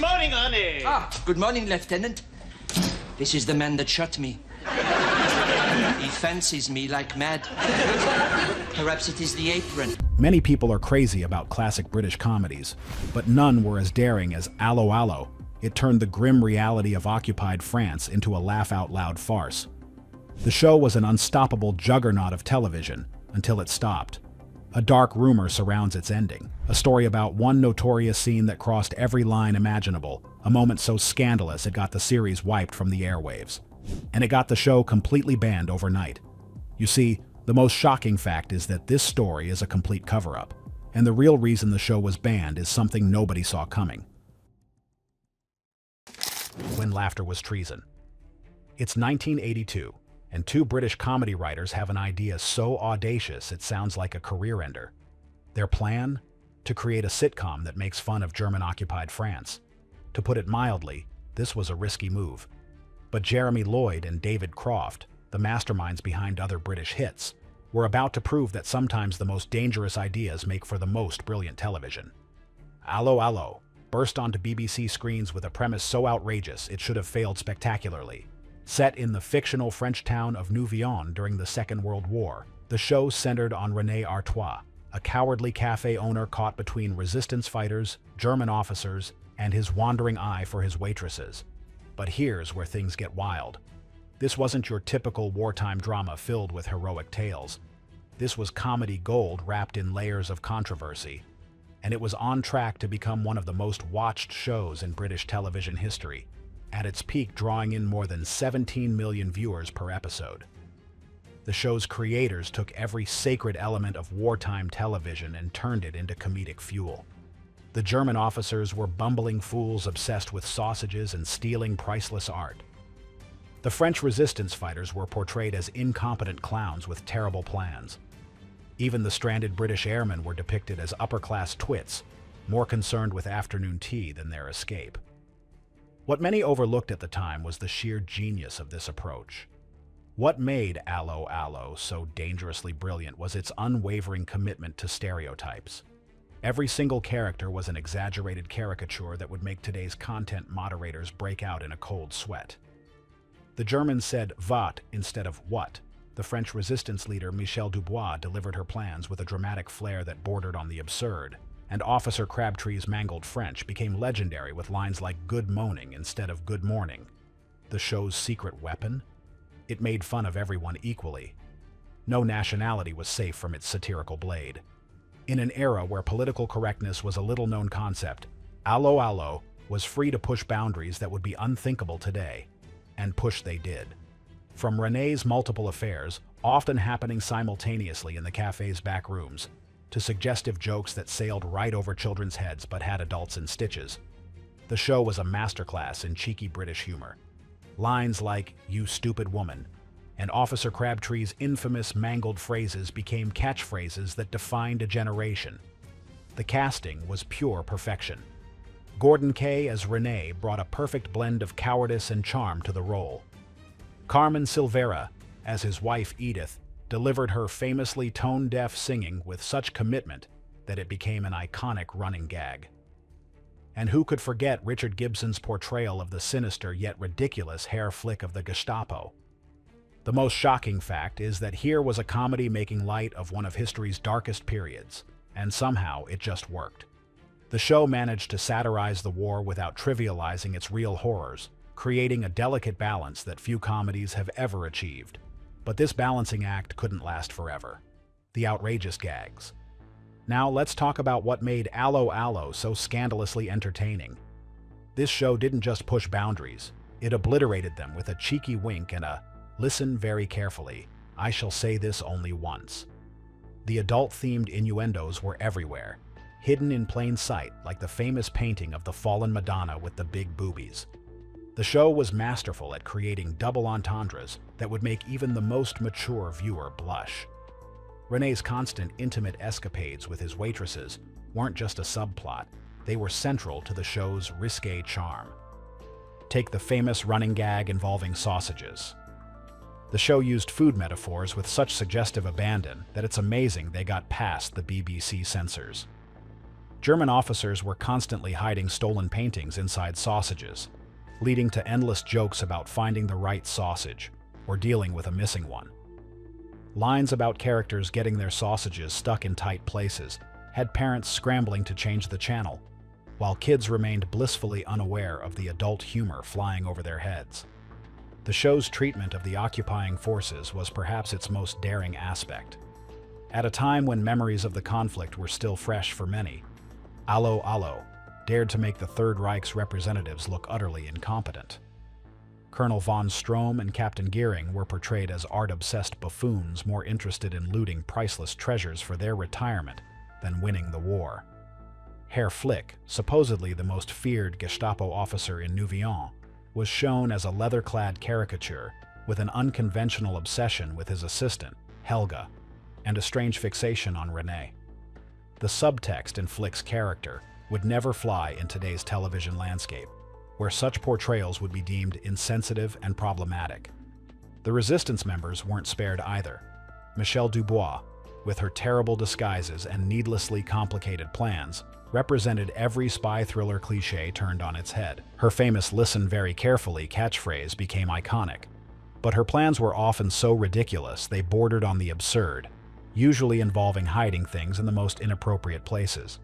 Morning, honey. Good morning, Lieutenant. This is the man that shot me. He fancies me like mad. Perhaps it is the apron. Many people are crazy about classic British comedies, but none were as daring as Allo Allo. It turned the grim reality of occupied France into a laugh-out-loud farce. The show was an unstoppable juggernaut of television until it stopped. A dark rumor surrounds its ending, a story about one notorious scene that crossed every line imaginable, a moment so scandalous it got the series wiped from the airwaves. And it got the show completely banned overnight. You see, the most shocking fact is that this story is a complete cover-up, and the real reason the show was banned is something nobody saw coming. When laughter was treason. It's 1982, and two British comedy writers have an idea so audacious it sounds like a career ender. Their plan? To create a sitcom that makes fun of German-occupied France. To put it mildly, this was a risky move. But Jeremy Lloyd and David Croft, the masterminds behind other British hits, were about to prove that sometimes the most dangerous ideas make for the most brilliant television. Allo Allo burst onto BBC screens with a premise so outrageous it should have failed spectacularly. Set in the fictional French town of Nouvion during the Second World War, the show centered on René Artois, a cowardly cafe owner caught between resistance fighters, German officers, and his wandering eye for his waitresses. But here's where things get wild. This wasn't your typical wartime drama filled with heroic tales. This was comedy gold wrapped in layers of controversy, and it was on track to become one of the most watched shows in British television history, at its peak drawing in more than 17 million viewers per episode. The show's creators took every sacred element of wartime television and turned it into comedic fuel. The German officers were bumbling fools obsessed with sausages and stealing priceless art. The French resistance fighters were portrayed as incompetent clowns with terrible plans. Even the stranded British airmen were depicted as upper-class twits, more concerned with afternoon tea than their escape. What many overlooked at the time was the sheer genius of this approach. What made Allo Allo so dangerously brilliant was its unwavering commitment to stereotypes. Every single character was an exaggerated caricature that would make today's content moderators break out in a cold sweat. The Germans said "wat" instead of "what." The French resistance leader Michel Dubois delivered her plans with a dramatic flair that bordered on the absurd, and Officer Crabtree's mangled French became legendary with lines like "good moaning" instead of "good morning." The show's secret weapon? It made fun of everyone equally. No nationality was safe from its satirical blade. In an era where political correctness was a little-known concept, Allo Allo was free to push boundaries that would be unthinkable today. And push they did. From René's multiple affairs, often happening simultaneously in the cafe's back rooms, to suggestive jokes that sailed right over children's heads but had adults in stitches. The show was a masterclass in cheeky British humor. Lines like "you stupid woman" and Officer Crabtree's infamous mangled phrases became catchphrases that defined a generation. The casting was pure perfection. Gordon Kaye as René brought a perfect blend of cowardice and charm to the role. Carmen Silvera, as his wife Edith, delivered her famously tone-deaf singing with such commitment that it became an iconic running gag. And who could forget Richard Gibson's portrayal of the sinister yet ridiculous hair flick of the Gestapo? The most shocking fact is that here was a comedy making light of one of history's darkest periods, and somehow it just worked. The show managed to satirize the war without trivializing its real horrors, creating a delicate balance that few comedies have ever achieved. But this balancing act couldn't last forever. The outrageous gags. Now let's talk about what made Allo Allo so scandalously entertaining. This show didn't just push boundaries, it obliterated them with a cheeky wink and a "listen very carefully, I shall say this only once." The adult-themed innuendos were everywhere, hidden in plain sight like the famous painting of the fallen Madonna with the big boobies. The show was masterful at creating double entendres that would make even the most mature viewer blush. René's constant intimate escapades with his waitresses weren't just a subplot, they were central to the show's risque charm. Take the famous running gag involving sausages. The show used food metaphors with such suggestive abandon that it's amazing they got past the BBC censors. German officers were constantly hiding stolen paintings inside sausages, leading to endless jokes about finding the right sausage or dealing with a missing one. Lines about characters getting their sausages stuck in tight places had parents scrambling to change the channel, while kids remained blissfully unaware of the adult humor flying over their heads. The show's treatment of the occupying forces was perhaps its most daring aspect. At a time when memories of the conflict were still fresh for many, Allo Allo dared to make the Third Reich's representatives look utterly incompetent. Colonel von Strom and Captain Geering were portrayed as art-obsessed buffoons more interested in looting priceless treasures for their retirement than winning the war. Herr Flick, supposedly the most feared Gestapo officer in Nouvion, was shown as a leather-clad caricature with an unconventional obsession with his assistant, Helga, and a strange fixation on Renee. The subtext in Flick's character would never fly in today's television landscape, where such portrayals would be deemed insensitive and problematic. The resistance members weren't spared either. Michelle Dubois, with her terrible disguises and needlessly complicated plans, represented every spy thriller cliché turned on its head. Her famous "listen very carefully" catchphrase became iconic, but her plans were often so ridiculous they bordered on the absurd, usually involving hiding things in the most inappropriate places.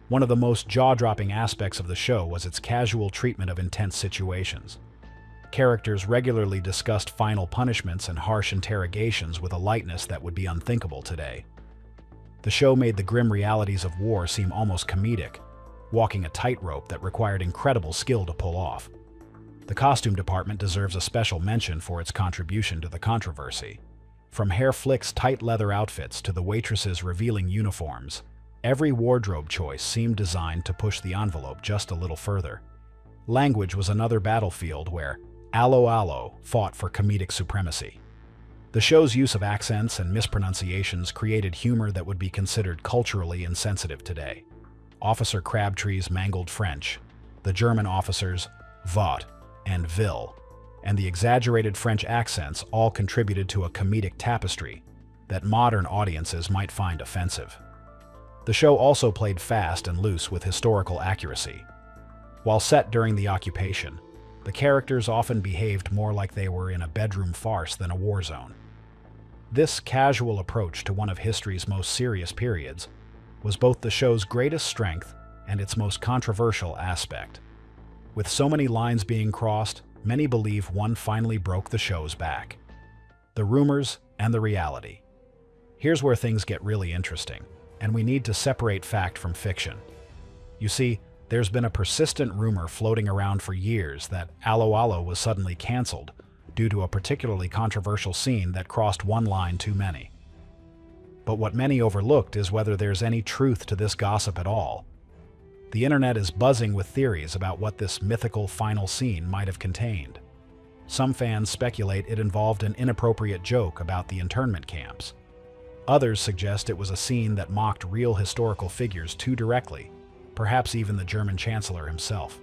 One of the most jaw-dropping aspects of the show was its casual treatment of intense situations. Characters regularly discussed final punishments and harsh interrogations with a lightness that would be unthinkable today. The show made the grim realities of war seem almost comedic, walking a tightrope that required incredible skill to pull off. The costume department deserves a special mention for its contribution to the controversy. From Herr Flick's tight leather outfits to the waitresses' revealing uniforms, every wardrobe choice seemed designed to push the envelope just a little further. Language was another battlefield where Allo Allo fought for comedic supremacy. The show's use of accents and mispronunciations created humor that would be considered culturally insensitive today. Officer Crabtree's mangled French, the German officers' "vot" and "vil," and the exaggerated French accents all contributed to a comedic tapestry that modern audiences might find offensive. The show also played fast and loose with historical accuracy. While set during the occupation, the characters often behaved more like they were in a bedroom farce than a war zone. This casual approach to one of history's most serious periods was both the show's greatest strength and its most controversial aspect. With so many lines being crossed, many believe one finally broke the show's back. The rumors and the reality. Here's where things get really interesting, and we need to separate fact from fiction. You see, there's been a persistent rumor floating around for years that Allo Allo was suddenly canceled due to a particularly controversial scene that crossed one line too many. But what many overlooked is whether there's any truth to this gossip at all. The internet is buzzing with theories about what this mythical final scene might have contained. Some fans speculate it involved an inappropriate joke about the internment camps. Others suggest it was a scene that mocked real historical figures too directly, perhaps even the German Chancellor himself.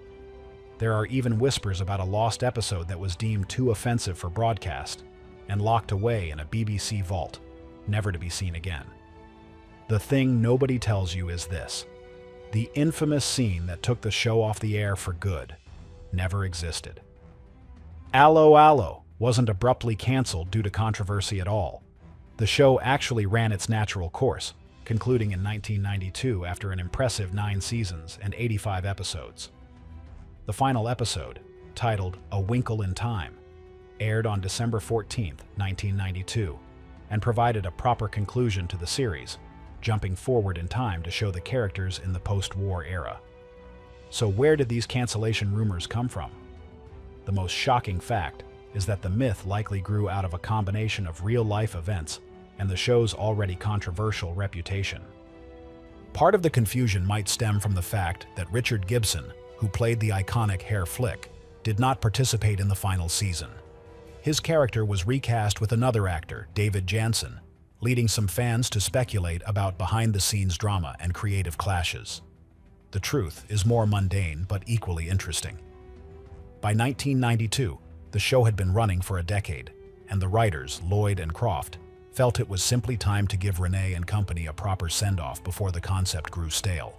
There are even whispers about a lost episode that was deemed too offensive for broadcast and locked away in a BBC vault, never to be seen again. The thing nobody tells you is this: the infamous scene that took the show off the air for good never existed. Allo Allo wasn't abruptly canceled due to controversy at all. The show actually ran its natural course, concluding in 1992 after an impressive 9 seasons and 85 episodes. The final episode, titled A Winkle in Time, aired on December 14, 1992, and provided a proper conclusion to the series, jumping forward in time to show the characters in the post-war era. So where did these cancellation rumors come from? The most shocking fact is that the myth likely grew out of a combination of real-life events and the show's already controversial reputation. Part of the confusion might stem from the fact that Richard Gibson, who played the iconic Herr Flick, did not participate in the final season. His character was recast with another actor, David Janssen, leading some fans to speculate about behind-the-scenes drama and creative clashes. The truth is more mundane but equally interesting. By 1992, the show had been running for a decade, and the writers, Lloyd and Croft, felt it was simply time to give Renee and company a proper send-off before the concept grew stale.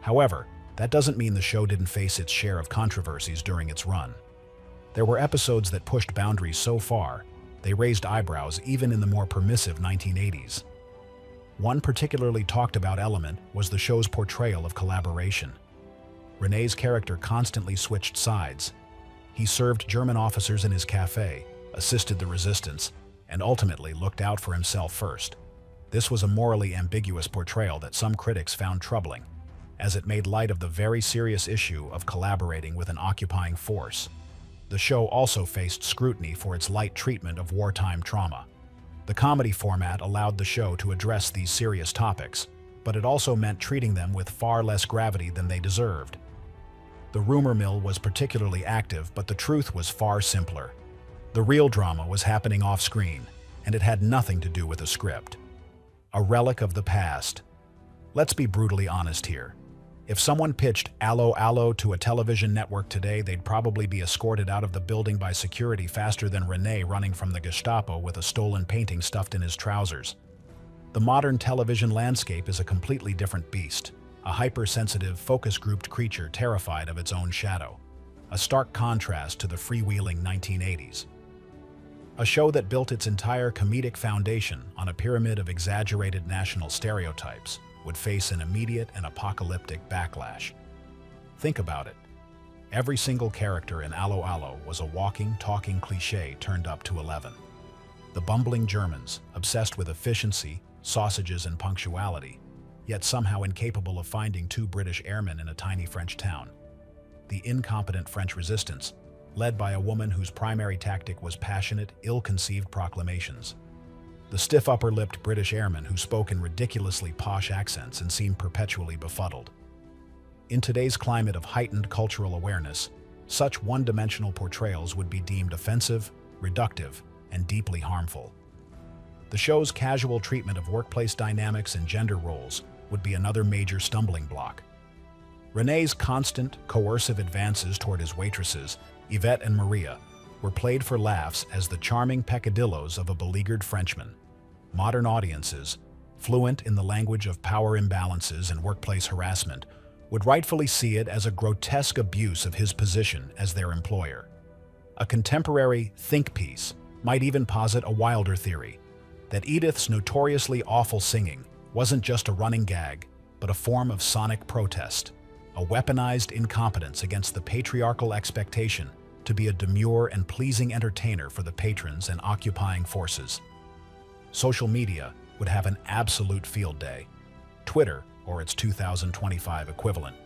However, that doesn't mean the show didn't face its share of controversies during its run. There were episodes that pushed boundaries so far, they raised eyebrows even in the more permissive 1980s. One particularly talked about element was the show's portrayal of collaboration. René's character constantly switched sides. He served German officers in his cafe, assisted the resistance, and ultimately looked out for himself first. This was a morally ambiguous portrayal that some critics found troubling, as it made light of the very serious issue of collaborating with an occupying force. The show also faced scrutiny for its light treatment of wartime trauma. The comedy format allowed the show to address these serious topics, but it also meant treating them with far less gravity than they deserved. The rumor mill was particularly active, but the truth was far simpler. The real drama was happening off-screen, and it had nothing to do with a script. A relic of the past. Let's be brutally honest here. If someone pitched Allo Allo to a television network today, they'd probably be escorted out of the building by security faster than René running from the Gestapo with a stolen painting stuffed in his trousers. The modern television landscape is a completely different beast, a hypersensitive, focus-grouped creature terrified of its own shadow. A stark contrast to the freewheeling 1980s. A show that built its entire comedic foundation on a pyramid of exaggerated national stereotypes would face an immediate and apocalyptic backlash. Think about it. Every single character in Allo Allo was a walking, talking cliché turned up to 11. The bumbling Germans, obsessed with efficiency, sausages, and punctuality, yet somehow incapable of finding two British airmen in a tiny French town. The incompetent French resistance, led by a woman whose primary tactic was passionate, ill-conceived proclamations. The stiff upper-lipped British airmen who spoke in ridiculously posh accents and seemed perpetually befuddled. In today's climate of heightened cultural awareness, such one-dimensional portrayals would be deemed offensive, reductive, and deeply harmful. The show's casual treatment of workplace dynamics and gender roles would be another major stumbling block. René's constant, coercive advances toward his waitresses, Yvette and Maria, were played for laughs as the charming peccadillos of a beleaguered Frenchman. Modern audiences, fluent in the language of power imbalances and workplace harassment, would rightfully see it as a grotesque abuse of his position as their employer. A contemporary think piece might even posit a wilder theory, that Edith's notoriously awful singing wasn't just a running gag, but a form of sonic protest, a weaponized incompetence against the patriarchal expectation to be a demure and pleasing entertainer for the patrons and occupying forces. Social media would have an absolute field day. Twitter, or its 2025 equivalent,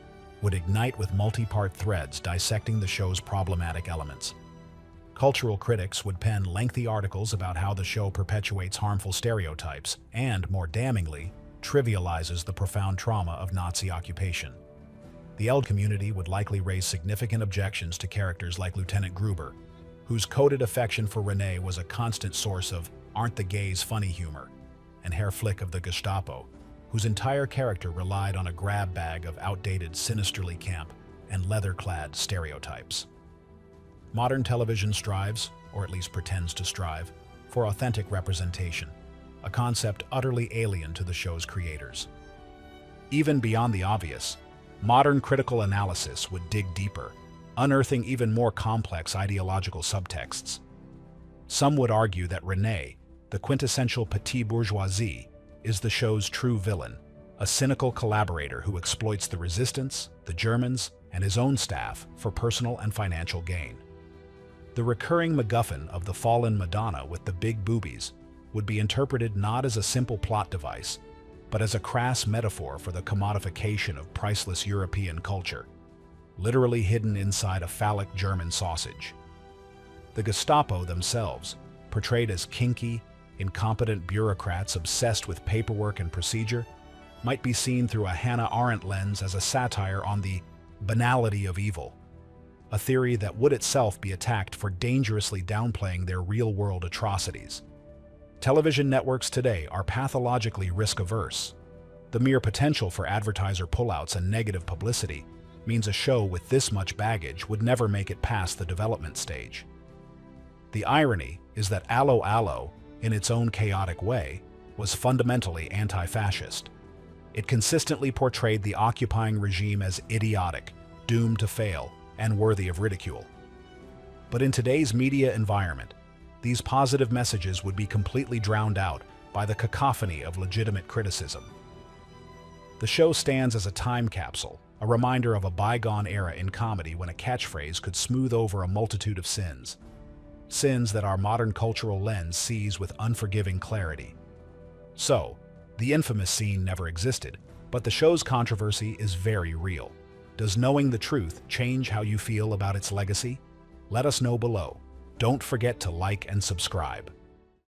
would ignite with multi-part threads dissecting the show's problematic elements. Cultural critics would pen lengthy articles about how the show perpetuates harmful stereotypes and, more damningly, trivializes the profound trauma of Nazi occupation. The LD community would likely raise significant objections to characters like Lieutenant Gruber, whose coded affection for René was a constant source of aren't the gays funny humor, and Herr Flick of the Gestapo, whose entire character relied on a grab bag of outdated, sinisterly camp and leather-clad stereotypes. Modern television strives, or at least pretends to strive, for authentic representation, a concept utterly alien to the show's creators. Even beyond the obvious, modern critical analysis would dig deeper, unearthing even more complex ideological subtexts. Some would argue that René, the quintessential petite bourgeoisie, is the show's true villain, a cynical collaborator who exploits the resistance, the Germans, and his own staff for personal and financial gain. The recurring MacGuffin of the fallen Madonna with the big boobies would be interpreted not as a simple plot device, but as a crass metaphor for the commodification of priceless European culture, literally hidden inside a phallic German sausage. The Gestapo themselves, portrayed as kinky, incompetent bureaucrats obsessed with paperwork and procedure, might be seen through a Hannah Arendt lens as a satire on the banality of evil, a theory that would itself be attacked for dangerously downplaying their real-world atrocities. Television networks today are pathologically risk-averse. The mere potential for advertiser pullouts and negative publicity means a show with this much baggage would never make it past the development stage. The irony is that Allo Allo, in its own chaotic way, was fundamentally anti-fascist. It consistently portrayed the occupying regime as idiotic, doomed to fail, and worthy of ridicule. But in today's media environment, these positive messages would be completely drowned out by the cacophony of legitimate criticism. The show stands as a time capsule, a reminder of a bygone era in comedy when a catchphrase could smooth over a multitude of sins. Sins that our modern cultural lens sees with unforgiving clarity. So, the infamous scene never existed, but the show's controversy is very real. Does knowing the truth change how you feel about its legacy? Let us know below. Don't forget to like and subscribe.